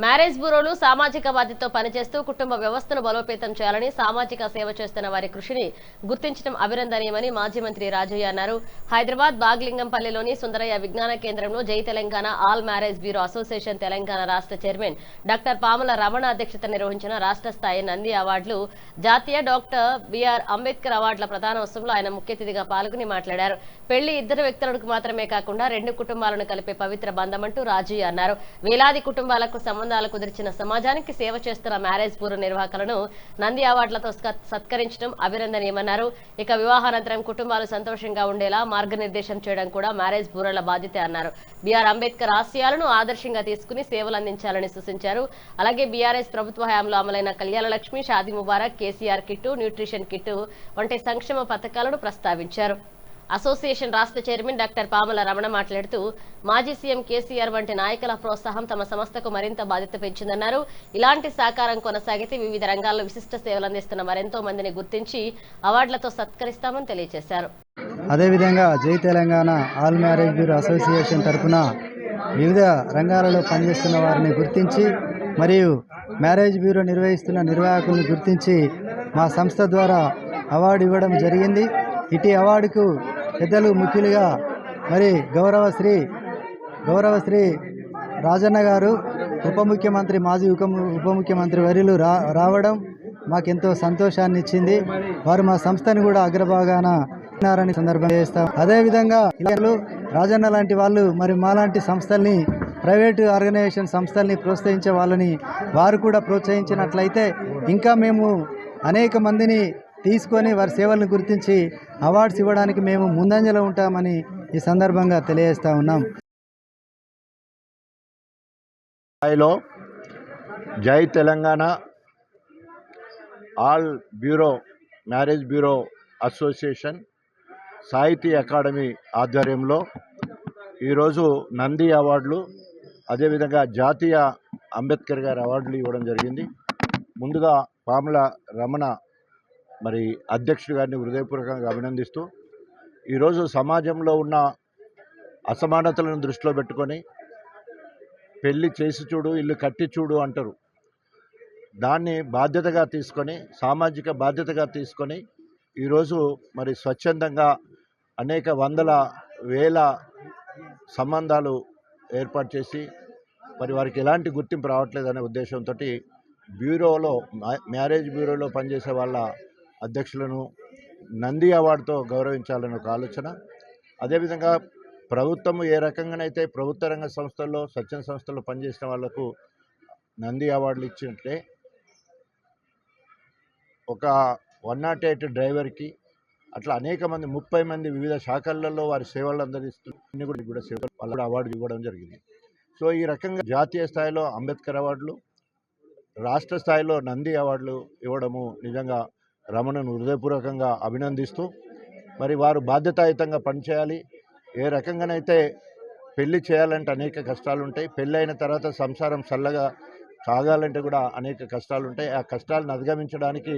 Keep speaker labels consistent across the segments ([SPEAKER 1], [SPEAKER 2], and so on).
[SPEAKER 1] Marriage బ్యూరోలు సామాజిక బాధ్యతతో పనిచేస్తూ కుటుంబ వ్యవస్థను బలోపేతం చేయాలని సామాజిక సేవ చేస్తున్న వారి కృషిని గుర్తించడం అభినందనీయమని మాజీ మంత్రి రాజయ్య అన్నారు. హైదరాబాద్ బాగ్లింగంపల్లిలోని సుందరయ్య విజ్ఞాన కేంద్రంలో జై Telangana all marriage bureau association Telangana రాష్ట్ర చైర్మన్ డాక్టర్ పాముల రమణ అధ్యక్షత నిర్వహించిన రాష్ట్ర స్థాయి నంది అవార్డులు జాతీయ డాక్టర్ బిఆర్ అంబేద్కర్ అవార్డుల ప్రధానోత్సవంలో ఆయన ముఖ్య అతిథిగా పాల్గొని మాట్లాడారు. పెళ్లి ఇద్దరు వ్యక్తులకు మాత్రమే కాకుండా రెండు కుటుంబాలను కలిపే పవిత్ర బంధమంటూ రాజయ్య అన్నారు. వేలాది కుటుంబాలకు సంబంధాలు కుదిర్చిన సమాజానికి సేవ చేస్తున్న మ్యారేజ్ బ్యూరో నిర్వాహకులను నంది అవార్డులతో సత్కరించడం అభినందనీయమన్నారు. ఇక వివాహానంతరం కుటుంబాలు సంతోషంగా ఉండేలా మార్గనిర్దేశం చేయడం కూడా మ్యారేజ్ బ్యూరోల బాధ్యత అన్నారు. బిఆర్ అంబేద్కర్ ఆశయాలను ఆదర్శంగా తీసుకుని సేవలు అందించాలని సూచించారు. అలాగే బీఆర్ఎస్ ప్రభుత్వ హయాంలో అమలైన Kalyana Lakshmi, Shaadi Mubarak, KCR kit, nutrition kit వంటి సంక్షేమ పథకాలను ప్రస్తావించారు. అసోసియేషన్ రాష్ట్ర చైర్మన్ డాక్టర్ పాముల రమణ మాట్లాడుతూ మాజీ సీఎం కేసీఆర్ వంటి నాయకుల ప్రోత్సాహం తమ సంస్థకు మరింత బాధ్యత పెంచిందన్నారు. ఇలాంటి సహకారం కొనసాగితే వివిధ రంగాల్లో విశిష్ట సేవలు అందిస్తున్న మరెంతో మందిని గుర్తించి అవార్డులతో సత్కరిస్తామని తెలియజేశారు.
[SPEAKER 2] అదేవిధంగా జై Telangana all marriage bureau association తరఫున వివిధ రంగాలలో పనిచేస్తున్న వారిని గుర్తించి మరియు మ్యారేజ్ బ్యూరో నిర్వహిస్తున్న నిర్వాహకులను గుర్తించి మా సంస్థ ద్వారా అవార్డు ఇవ్వడం జరిగింది. ఇటీ అవార్డుకు పెద్దలు ముఖ్యులుగా మరి గౌరవశ్రీ రాజన్న గారు మాజీ ఉప ముఖ్యమంత్రి వర్యులు రావడం మాకెంతో సంతోషాన్ని ఇచ్చింది. వారు మా సంస్థని కూడా అగ్రభాగాన ఉన్నారని సందర్భంగా చేస్తాం. అదేవిధంగా రాజన్న లాంటి వాళ్ళు మరి మాలాంటి సంస్థల్ని ప్రైవేటు ఆర్గనైజేషన్ సంస్థల్ని ప్రోత్సహించే వాళ్ళని వారు కూడా ప్రోత్సహించినట్లయితే ఇంకా మేము అనేక మందిని తీసుకొని వారి సేవలను గుర్తించి అవార్డ్స్ ఇవ్వడానికి మేము ముందంజలో ఉంటామని ఈ సందర్భంగా తెలియజేస్తా ఉన్నాం.
[SPEAKER 3] స్థాయిలో జై Telangana all bureau marriage bureau association సాహితీ అకాడమీ ఆధ్వర్యంలో ఈరోజు నంది అవార్డులు అదేవిధంగా జాతీయ అంబేద్కర్ గారి అవార్డులు ఇవ్వడం జరిగింది. ముందుగా పాముల రమణ మరి అధ్యక్షుడు గారిని హృదయపూర్వకంగా అభినందిస్తూ ఈరోజు సమాజంలో ఉన్న అసమానతలను దృష్టిలో పెట్టుకొని పెళ్ళి చేసి చూడు ఇల్లు కట్టి చూడు అంటారు. దాన్ని బాధ్యతగా తీసుకొని సామాజిక బాధ్యతగా తీసుకొని ఈరోజు మరి స్వచ్ఛందంగా అనేక వందల వేల సంబంధాలు ఏర్పాటు చేసి మరి వారికి ఎలాంటి గుర్తింపు రావట్లేదనే ఉద్దేశంతో బ్యూరోలో మ్యారేజ్ బ్యూరోలో పనిచేసే వాళ్ళ అధ్యక్షులను నంది అవార్డుతో గౌరవించాలని ఒక ఆలోచన. అదేవిధంగా ప్రభుత్వం ఏ రకంగానైతే ప్రభుత్వ రంగ సంస్థల్లో స్వచ్ఛంద సంస్థల్లో పనిచేసిన వాళ్లకు నంది అవార్డులు ఇచ్చినట్లే ఒక 108 డ్రైవర్కి అట్లా అనేక మంది 30 మంది వివిధ శాఖలలో వారి సేవలు అందరిస్తున్న కూడా సేవలు వాళ్ళ అవార్డు ఇవ్వడం జరిగింది. సో ఈ రకంగా జాతీయ స్థాయిలో అంబేద్కర్ అవార్డులు, రాష్ట్ర స్థాయిలో నంది అవార్డులు ఇవ్వడము నిజంగా రమణను హృదయపూర్వకంగా అభినందిస్తూ మరి వారు బాధ్యతాయుతంగా పనిచేయాలి. ఏ రకంగానైతే పెళ్లి చేయాలంటే అనేక కష్టాలు ఉంటాయి, పెళ్ళి అయిన తర్వాత సంసారం చల్లగా సాగాలంటే కూడా అనేక కష్టాలు ఉంటాయి. ఆ కష్టాలను అధిగమించడానికి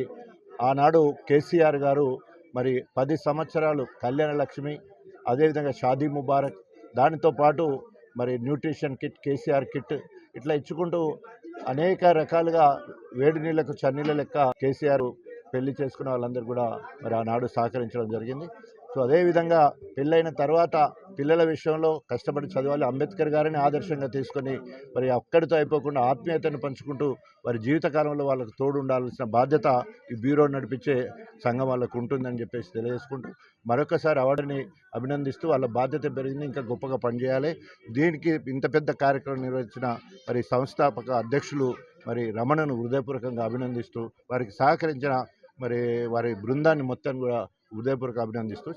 [SPEAKER 3] ఆనాడు కేసీఆర్ గారు మరి 10 సంవత్సరాలు కళ్యాణ లక్ష్మి, అదేవిధంగా షాదీ ముబారక్, దానితో పాటు మరి న్యూట్రిషన్ కిట్, కేసీఆర్ కిట్ ఇట్లా ఇచ్చుకుంటూ అనేక రకాలుగా వేడి నీళ్లకు చన్నీళ్ళ లెక్క కేసీఆర్ పెళ్లి చేసుకున్న వాళ్ళందరూ కూడా మరి ఆనాడు సహకరించడం జరిగింది. సో అదేవిధంగా పెళ్ళైన తర్వాత పిల్లల విషయంలో కష్టపడి చదవాలి, అంబేద్కర్ గారిని ఆదర్శంగా తీసుకొని మరి అక్కడితో అయిపోకుండా ఆత్మీయతను పంచుకుంటూ వారి జీవితకాలంలో వాళ్ళకు తోడు ఉండాల్సిన బాధ్యత ఈ బ్యూరో నడిపించే సంఘం వాళ్ళకు ఉంటుందని చెప్పేసి తెలియజేసుకుంటూ మరొకసారి అవార్డుని అభినందిస్తూ వాళ్ళ బాధ్యత పెరిగింది, ఇంకా గొప్పగా పనిచేయాలి. దీనికి ఇంత పెద్ద కార్యక్రమం నిర్వహించిన మరి సంస్థాపక అధ్యక్షులు మరి రమణను హృదయపూర్వకంగా అభినందిస్తూ వారికి సహకరించిన మరి వారి బృందాన్ని మొత్తాన్ని కూడా హృదయపూర్వక అభినందిస్తూ